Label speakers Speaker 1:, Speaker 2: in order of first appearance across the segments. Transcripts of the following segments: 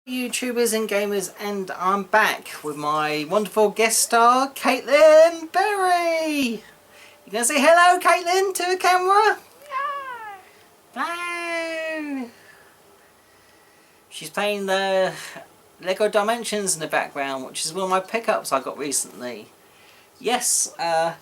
Speaker 1: YouTubers and gamers, and I'm back with my wonderful guest star, Caitlin Berry. You gonna say hello, Caitlin, to the camera? No. She's playing the Lego Dimensions in the background, which is one of my pickups I got recently. Yes, I've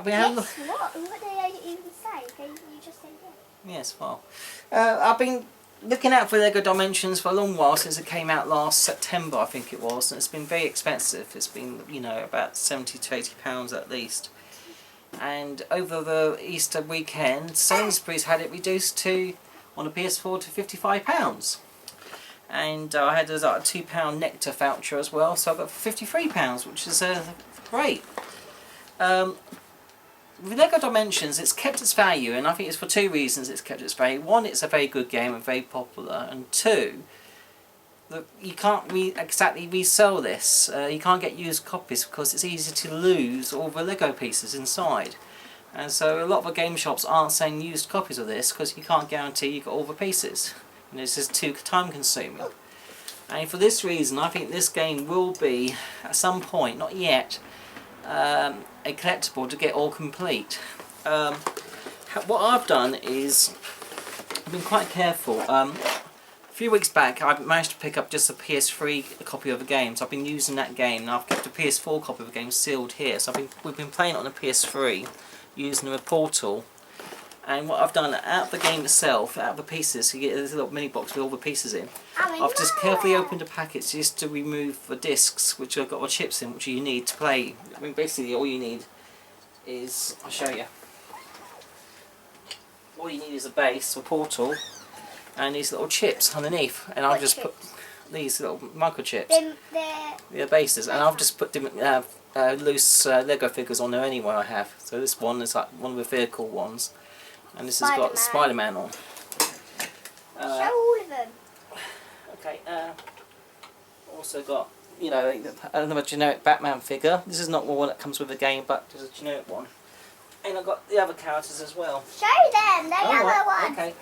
Speaker 1: been having.
Speaker 2: Yes, what? What did I even say? Can you just say yes?
Speaker 1: Yes, well, I've been looking out for Lego Dimensions for a long while, since it came out last September, I think it was, and it's been very expensive. It's been, you know, about £70 to £80 at least. And over the Easter weekend, Sainsbury's had it reduced to, on a PS4, to £55. And I had a £2 Nectar voucher as well, so I got £53, which is great. With Lego Dimensions, it's kept its value, and I think it's for two reasons it's kept its value. One, it's a very good game and very popular, and two, you can't exactly resell this. You can't get used copies because it's easy to lose all the Lego pieces inside. And so a lot of the game shops aren't selling used copies of this because you can't guarantee you got all the pieces. And this is too time consuming. And for this reason, I think this game will be, at some point, not yet, a collectible to get all complete. What I've done is I've been quite careful. A few weeks back I managed to pick up just a PS3 copy of the game, so I've been using that game, and I've kept a PS4 copy of the game sealed here. So we've been playing it on the PS3 using the portal. And what I've done, out of the game itself, out of the pieces, you get this little mini box with all the pieces in. I've just carefully opened the packets just to remove the discs, which have got the chips in, which you need to play. I mean, basically all you need is, I'll show you. All you need is a base, a portal, and these little chips underneath. And I've just put these little microchips. They're bases, and I've just put different loose Lego figures on there anyway. I have. So this one is like one of the vehicle ones. And this has got Spider-Man on.
Speaker 2: Show all of them.
Speaker 1: Okay, also got, you know, another generic Batman figure. This is not one that comes with the game, but there's a generic one. And I've got the other characters as well.
Speaker 2: Show them, the other one.
Speaker 1: Okay.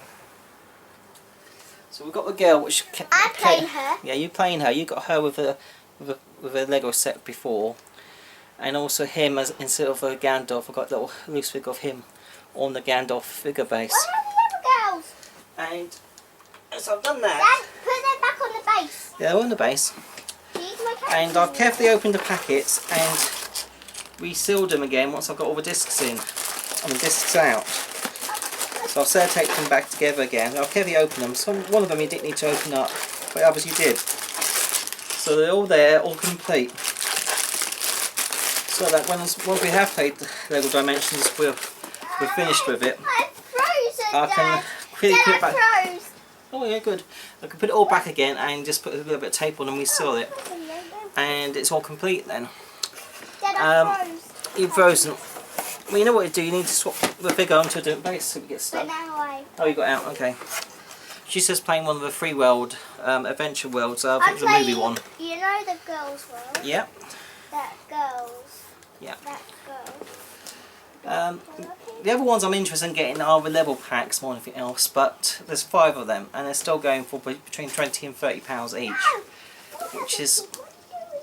Speaker 1: So we've got the girl, which
Speaker 2: I'm playing her.
Speaker 1: Yeah, you playing her. You got her with a Lego set before, and also him as instead of a Gandalf. I've got a little loose figure of him on the Gandalf figure base.
Speaker 2: Where are the other girls?
Speaker 1: And so I've done that.
Speaker 2: Dad, put them back on the base.
Speaker 1: Yeah, they're on the base. And I've carefully opened the packets and resealed them again once I've got all the discs in. And the discs out. So I've sellotaped them back together again. I've carefully opened them. So one of them you didn't need to open up, but others you did. So they're all there, all complete. So that once we have played Lego Dimensions, we're finished with it.
Speaker 2: I'm frozen,
Speaker 1: I can quickly put it back.
Speaker 2: froze.
Speaker 1: Oh yeah, good. I can put it all back again and just put a little bit of tape on and reseal it. And it's all complete then.
Speaker 2: Dad,
Speaker 1: You've frozen. Well, you know what to do, you need to swap the figure onto a different base so it gets stuck. Oh, you got out, okay. She's just playing one of the free world, adventure worlds, I think it's a movie one.
Speaker 2: You know the girls' world?
Speaker 1: Yep.
Speaker 2: That girls.
Speaker 1: Yeah.
Speaker 2: That girl.
Speaker 1: The other ones I'm interested in getting are the level packs more than anything else, but there's 5 of them and they're still going for between £20 and £30 each, which is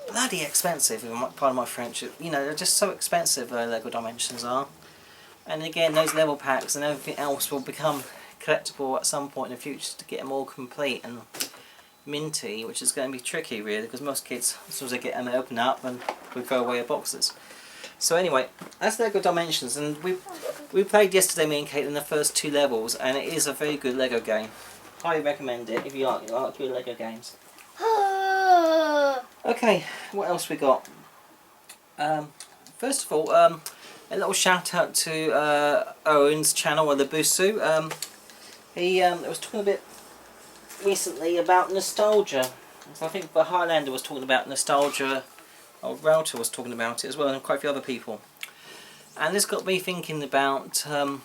Speaker 1: bloody expensive, pardon my French. You know, they're just so expensive, Lego Dimensions are. And again, those level packs and everything else will become collectible at some point in the future to get them all complete and minty, which is going to be tricky really, because most kids, as soon as they get them, they open up and we throw away their boxes. So anyway, that's Lego Dimensions, and we played yesterday, me and Caitlin, the first 2 levels, and it is a very good Lego game. Highly recommend it if you like good Lego games. Okay, what else we got? First of all, a little shout out to Owen's channel, or the Busu. He was talking a bit recently about nostalgia. So I think the Highlander was talking about nostalgia. Old Router was talking about it as well, and quite a few other people. And this got me thinking about some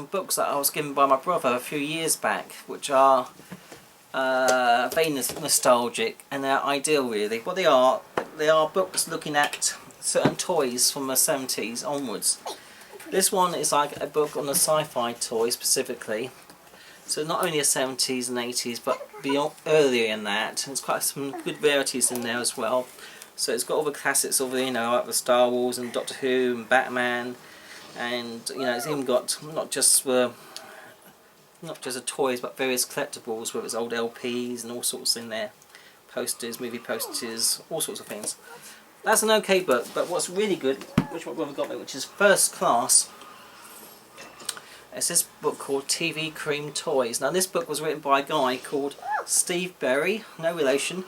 Speaker 1: books that I was given by my brother a few years back, which are very nostalgic, and they're ideal really. What they are books looking at certain toys from the 70s onwards. This one is like a book on a sci-fi toy specifically, So not only the 70s and 80s, but beyond earlier in that. And it's quite some good rarities in there as well. So it's got all the classics of, you know, like the Star Wars and Doctor Who and Batman, and you know, it's even got not just the toys, but various collectibles, whether it's old LPs and all sorts in there, posters, movie posters, all sorts of things. That's an okay book, but what's really good, which my brother got me, which is first class, it's this book called TV Cream Toys. Now this book was written by a guy called Steve Berry, no relation.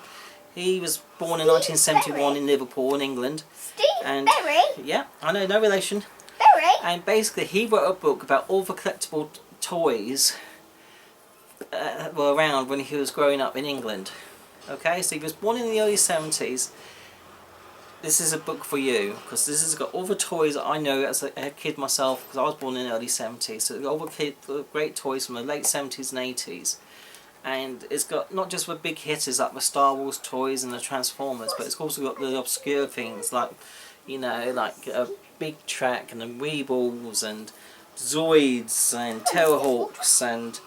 Speaker 1: He was born in 1971 in Liverpool in England.
Speaker 2: Steve Berry?
Speaker 1: Yeah, I know, no relation.
Speaker 2: Berry?
Speaker 1: And basically he wrote a book about all the collectible toys were around when he was growing up in England. Okay, so he was born in the early 70s. This is a book for you, because this has got all the toys that I know as a kid myself, because I was born in the early 70s, so it's got all the great toys from the late 70s and 80s. And it's got not just the big hitters like the Star Wars toys and the Transformers, but it's also got the obscure things like, you know, like Big Track and the Weebles and Zoids and Terrorhawks and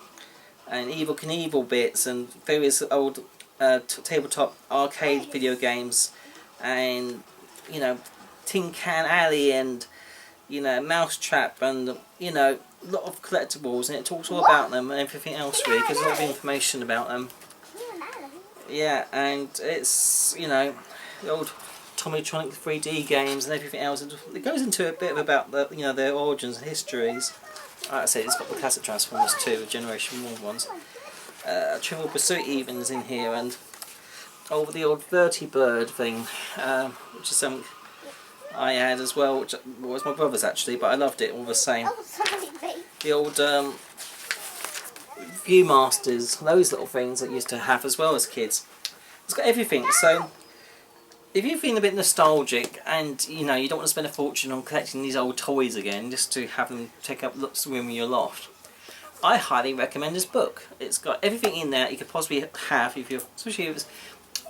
Speaker 1: Evel Knievel bits and various old tabletop arcade video games, and you know, Tin Can Alley and you know, Mousetrap, and you know, a lot of collectibles, and it talks all about them and everything else really, because there's a lot of information about them. Yeah, and it's, you know, the old Tommytronic 3D games and everything else. It goes into a bit about the, you know, their origins and histories. Like I said, it's got the classic Transformers too, the Generation 1 ones. Trivial Pursuit even's in here, and over the old Vertibird thing, which is something I had as well, which was my brother's actually, but I loved it all the same. The old Viewmasters, those little things that I used to have as well as kids. It's got everything, so if you're feeling a bit nostalgic and you know, you don't want to spend a fortune on collecting these old toys again just to have them take up lots of room in your loft, I highly recommend this book. It's got everything in there you could possibly have, if you're, especially if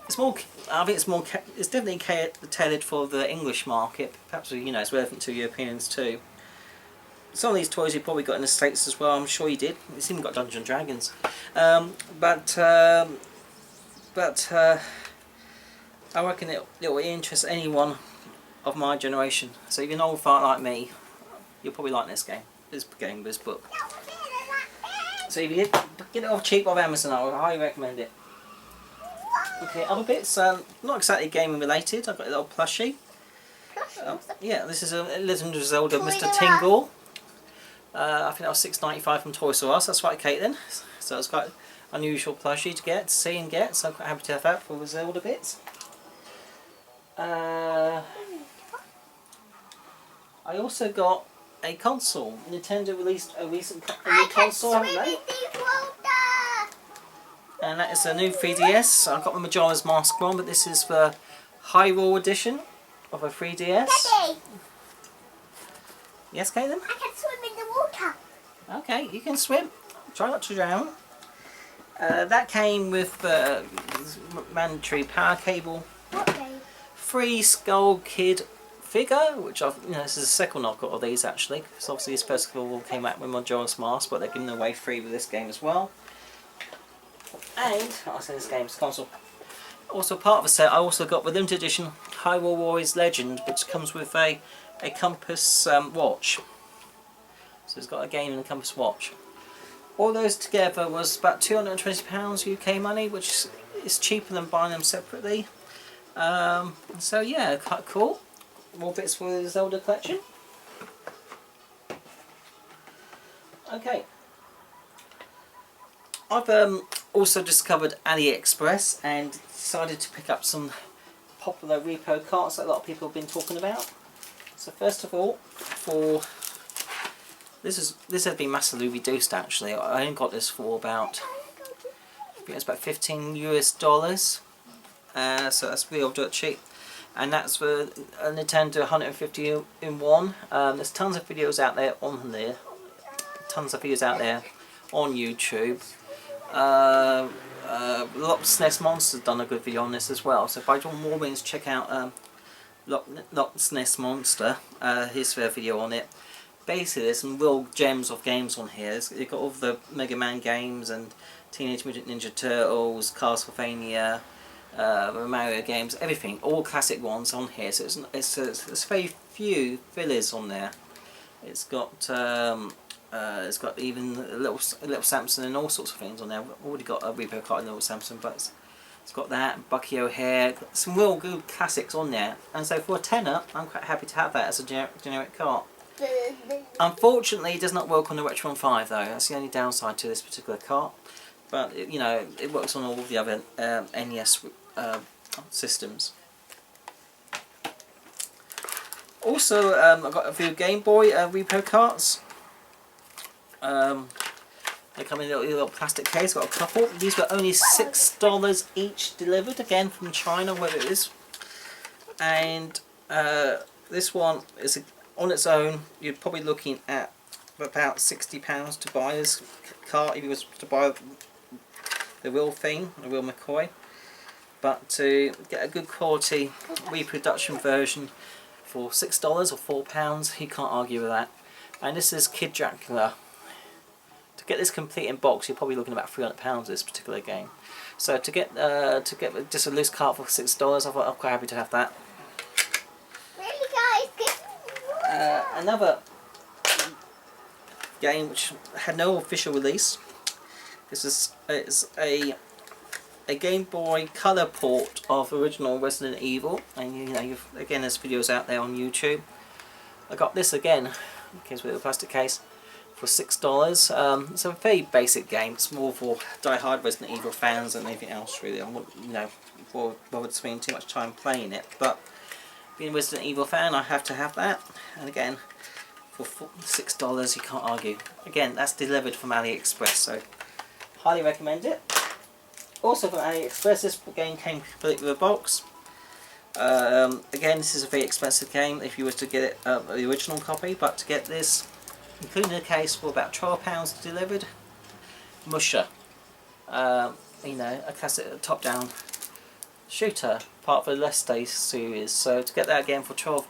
Speaker 1: it's more. I think it's more. It's definitely tailored for the English market. Perhaps, you know, it's relevant to Europeans too. Some of these toys you probably got in the States as well. I'm sure you did. It's even got Dungeons and Dragons. But I reckon it will interest anyone of my generation. So if you're an old fart like me, you'll probably like this book. So if you get it off cheap off Amazon, I would highly recommend it. Okay, other bits, not exactly gaming related. I've got a little plushie. Yeah, this is a Legend of Zelda Mr. Tingle. I think that was $6.95 from Toys R Us. That's right, Caitlin. So it's quite unusual plushie to see and get. So I'm quite happy to have that for the Zelda bits. I also got a console. Nintendo released a new console, haven't they? And that is a new 3DS. I've got the Majora's Mask one, but this is the Hyrule edition of a 3DS.
Speaker 2: Daddy!
Speaker 1: Yes, Caitlin?
Speaker 2: I can swim in the water.
Speaker 1: Okay, you can swim. Try not to drown. That came with the mandatory power cable.
Speaker 2: Okay.
Speaker 1: Free Skull Kid figure, which I've, you know, this is the second I've got of these actually, because obviously this first of all came out with Majora's Mask, but they're giving away free with this game as well. And, I say this game's console. Also part of the set, I also got the limited edition Hyrule Warriors Legend, which comes with a compass watch. So it's got a game and a compass watch. All those together was about £220 UK money, which is cheaper than buying them separately. So yeah, quite cool. More bits for the Zelda collection. Okay. I've also discovered AliExpress and decided to pick up some popular repo carts that a lot of people have been talking about. So first of all, this has been massively reduced actually. I only got this for about, I think it's about $15 US. So that's real dirt cheap. And that's for a Nintendo 150 in 1. There's tons of videos out there on YouTube. Loch Ness Monster's done a good video on this as well. So if I want more wins, check out Loch Ness Monster, his video on it. basically there's some real gems of games on here. You've got all the Mega Man games and Teenage Mutant Ninja Turtles, Castlevania, the Mario games, everything, all classic ones on here. So it's very few fillers on there. It's got even a little Samson and all sorts of things on there. I've already got a repo card in Little Samson, but it's got that, Bucky O'Hare, some real good classics on there. And so for a tenner, I'm quite happy to have that as a generic cart. Unfortunately, it does not work on the Retron 5 though. That's the only downside to this particular cart. But you know, it works on all of the other NES systems. Also, I've got a few Game Boy repo carts. They come in a little plastic case. Got a couple. These were only $6 each delivered, again from China, where it is. And this one is on its own. You're probably looking at about £60 to buy this cart if you was to buy the real thing, the real McCoy. But to get a good quality reproduction version for $6 or £4, you can't argue with that. And this is Kid Dracula. To get this complete in box, you're probably looking at about £300 this particular game. So to get just a loose cart for $6, I'm quite happy to have that.
Speaker 2: Really, guys?
Speaker 1: Another game which had no official release. This is a Game Boy Color port of original Resident Evil, and you know, again, there's videos out there on YouTube. I got this again, because with a plastic case, for $6. It's a very basic game. It's more for die-hard Resident Evil fans than anything else, really. I'm not, you know, bothered spending too much time playing it, but being a Resident Evil fan, I have to have that. And again, for $6, you can't argue. Again, that's delivered from AliExpress, so highly recommend it. Also from AliExpress, this game came complete with a box. Again, this is a very expensive game if you were to get it the original copy, but to get this, including the case, for about £12 delivered. Musha, you know, a classic top-down shooter, part of the Let's Stay series. So to get that again for £12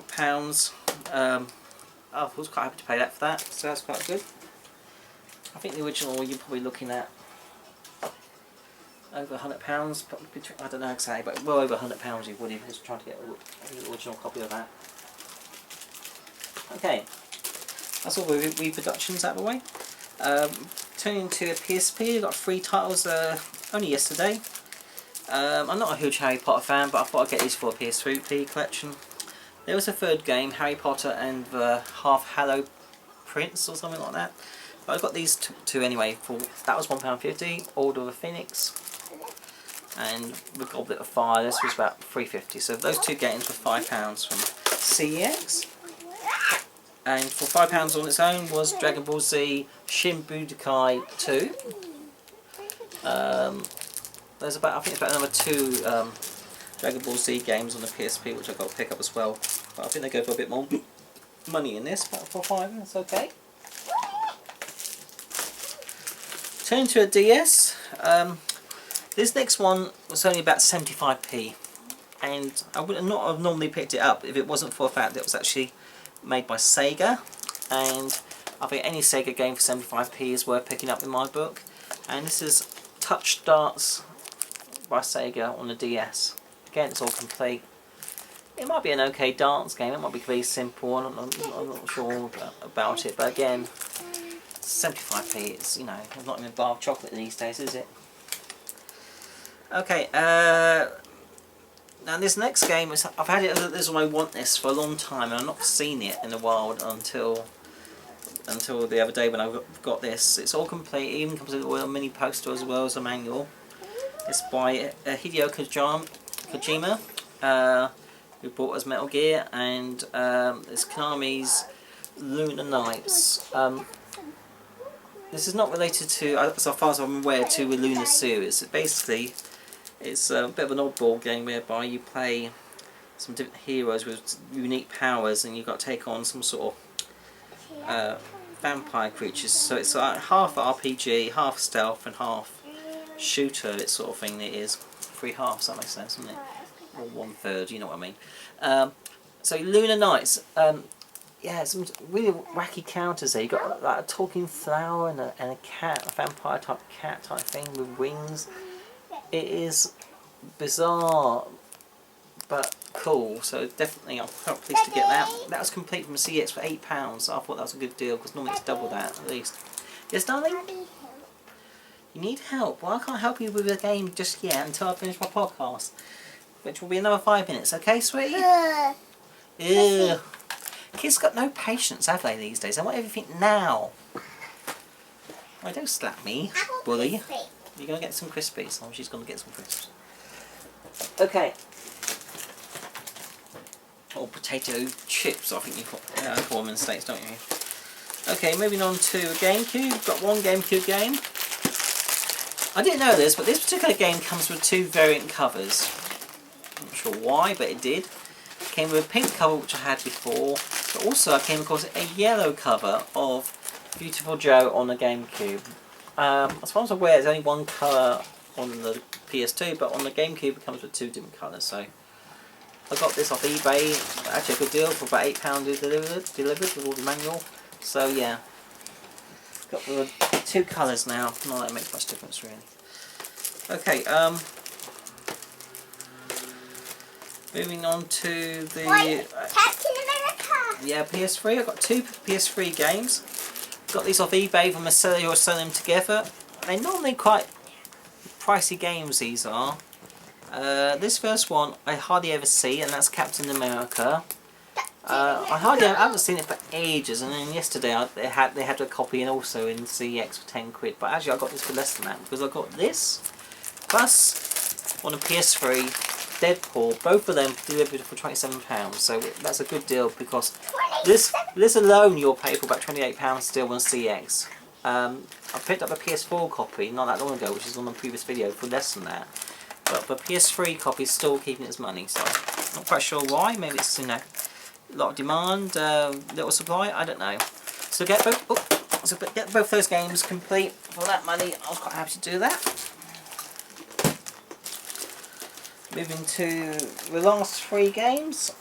Speaker 1: pounds, I was quite happy to pay that for that. So that's quite good. I think the original you're probably looking at over £100, I don't know exactly, but well over £100 you would if you was trying to get the original copy of that. Okay, that's all the reproductions out of the way. Turning to a PSP, I got 3 titles only yesterday. I'm not a huge Harry Potter fan, but I thought I'd get these for a PSP collection. There was a third game, Harry Potter and the Half-Hallowed Prince or something like that. But I got these two anyway. That was £1.50. Order of the Phoenix and the Goblet of Fire. This was about £3.50. So those two games were £5 from CEX. And for £5 on its own was Dragon Ball Z Shin Budokai 2. There's about, I think it's about another 2 Dragon Ball Z games on the PSP which I've got to pick up as well. But I think they go for a bit more money in this, but for £5 that's okay. Turning to a DS, this next one was only about 75p, and I would not have normally picked it up if it wasn't for the fact that it was actually made by Sega, and I think any Sega game for 75p is worth picking up in my book. And this is Touch Darts by Sega on the DS. Again, it's all complete. It might be an okay dance game, it might be very simple, I'm not sure about it, but again, 75p, it's, you know, it's not even a bar of chocolate these days, is it? Okay, now this next game, I've had it as I want this for a long time, and I've not seen it in the wild until the other day when I got this. It's all complete, it even comes with a little mini poster as well as a manual. It's by Hideo Kojima, who brought us Metal Gear, and it's Konami's Lunar Nights. This is not related to, as far as I'm aware, to the Lunar series. Basically, it's a bit of an oddball game whereby you play some different heroes with unique powers, and you've got to take on some sort of vampire creatures. So it's like half RPG, half stealth, and half shooter. It's sort of thing. It is 3 halves. That makes sense, doesn't it? Or 1/3. You know what I mean. So Lunar Nights. yeah, some really wacky characters there. You got like a talking flower and a cat, a vampire type cat type thing with wings. It is bizarre, but cool. So definitely, I'm quite pleased to get that. That was complete from CX for £8. I thought that was a good deal because normally it's double that at least. Yes, darling. You need help. Well, I can't help you with the game just yet until I finish my podcast, which will be another 5 minutes. Okay, sweetie? Ew. Kids got no patience, have they, these days? They want everything now. Oh, don't slap me, bully. You're going to get some Crispies. Oh, she's going to get some crisps. Okay. Or potato chips, I think you call them in the States, don't you? Okay, moving on to GameCube. Got one GameCube game. I didn't know this, but this particular game comes with 2 variant covers. I'm not sure why, but it did. It came with a pink cover, which I had before, but also I came across a yellow cover of Beautiful Joe on the GameCube. As far as I'm aware, there's only one colour on the PS2, but on the GameCube it comes with 2 different colours. So I got this off eBay, actually a good deal for about £8 delivered with all the manual. So yeah, got the 2 colours now. Not that it makes much difference really. Okay, moving on to the
Speaker 2: Captain America.
Speaker 1: yeah, PS3. I've got 2 PS3 games. Got these off eBay from a seller who was selling them together. They're normally quite pricey games, these are. This first one I hardly ever see, and that's Captain America. I haven't seen it for ages, and then yesterday they had a copy and also in CEX for £10. But actually I got this for less than that because I got this plus on a PS3 Deadpool, both of them delivered for £27. So that's a good deal because this alone you'll pay for about £28 still on CX. I picked up a PS4 copy not that long ago, which is on the previous video, for less than that. But the PS3 copy is still keeping its money, so not quite sure why. Maybe it's a lot of demand, little supply. I don't know. So get both those games complete for that money. I was quite happy to do that. Moving to the last 3 games.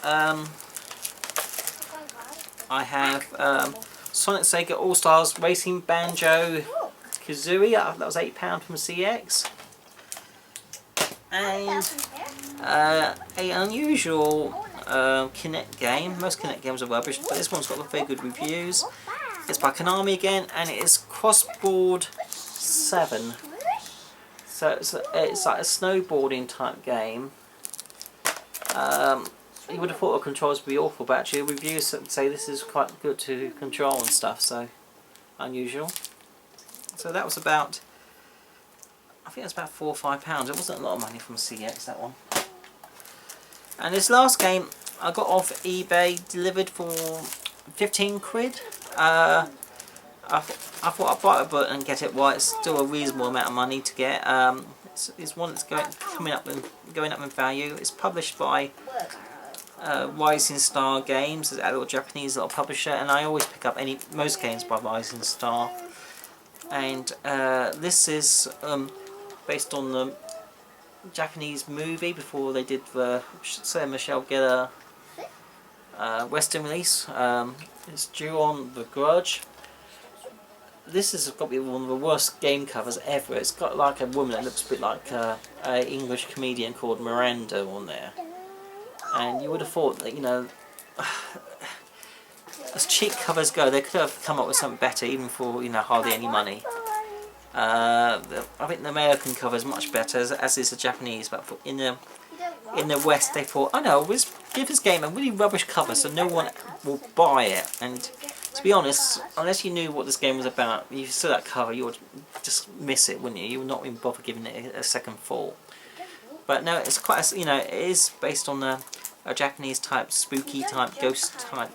Speaker 1: I have Sonic Sega All Stars Racing Banjo Kazooie. That was £8 from CX. And an unusual Kinect game. Most Kinect games are rubbish, but this one's got very good reviews. It's by Konami again, and it is Crossboard 7. So it's like a snowboarding type game. You would have thought the controls would be awful, but actually reviews say this is quite good to control and stuff, so unusual. So that was about, I think it was about £4 or £5. It wasn't a lot of money from CX, that one. And this last game I got off eBay, delivered for £15. I thought I'd bite a bullet and get it while it's still a reasonable amount of money to get. It's one that's going up in value. It's published by Rising Star Games, a little Japanese little publisher, and I always pick up most games by Rising Star. And this is based on the Japanese movie before they did the Sarah Michelle Gellar Western release. It's due on The Grudge. This has got to be one of the worst game covers ever. It's got like a woman that looks a bit like an English comedian called Miranda on there. And you would have thought that, you know, as cheap covers go, they could have come up with something better, even for, you know, hardly any money. I think the American cover is much better, as is the Japanese. But in the West, they thought, oh no, let's give this game a really rubbish cover so no one will buy it. And to be honest, unless you knew what this game was about, if you saw that cover, you would just miss it, wouldn't you? You would not even bother giving it a second thought. But no, it's quite, you know, it is based on a Japanese type, spooky type, ghost type,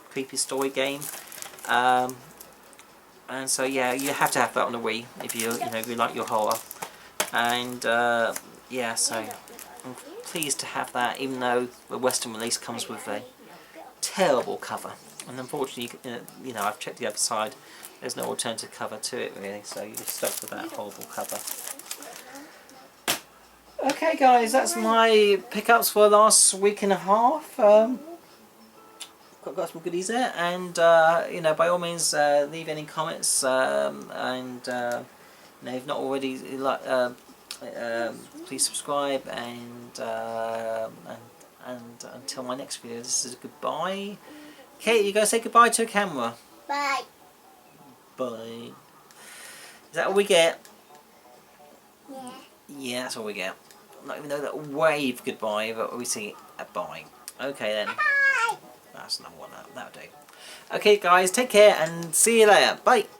Speaker 1: creepy story game. And so yeah, you have to have that on the Wii if you like your horror. And yeah, so I'm pleased to have that, even though the Western release comes with a terrible cover. And unfortunately, you know, I've checked the other side. There's no alternative cover to it really, so you're stuck with that horrible cover. Okay, guys, that's my pickups for the last week and a half. got some goodies there, and you know, by all means, leave any comments, and you know, if not already, like, please subscribe, and until my next video, this is a goodbye. Kate, you gotta say goodbye to a camera.
Speaker 2: Bye.
Speaker 1: Bye. Is that all we get?
Speaker 2: Yeah.
Speaker 1: Yeah, that's all we get. Not even though that wave goodbye, but we say a bye. Okay then.
Speaker 2: Bye.
Speaker 1: That's not what that'll do. Okay guys, take care and see you later. Bye.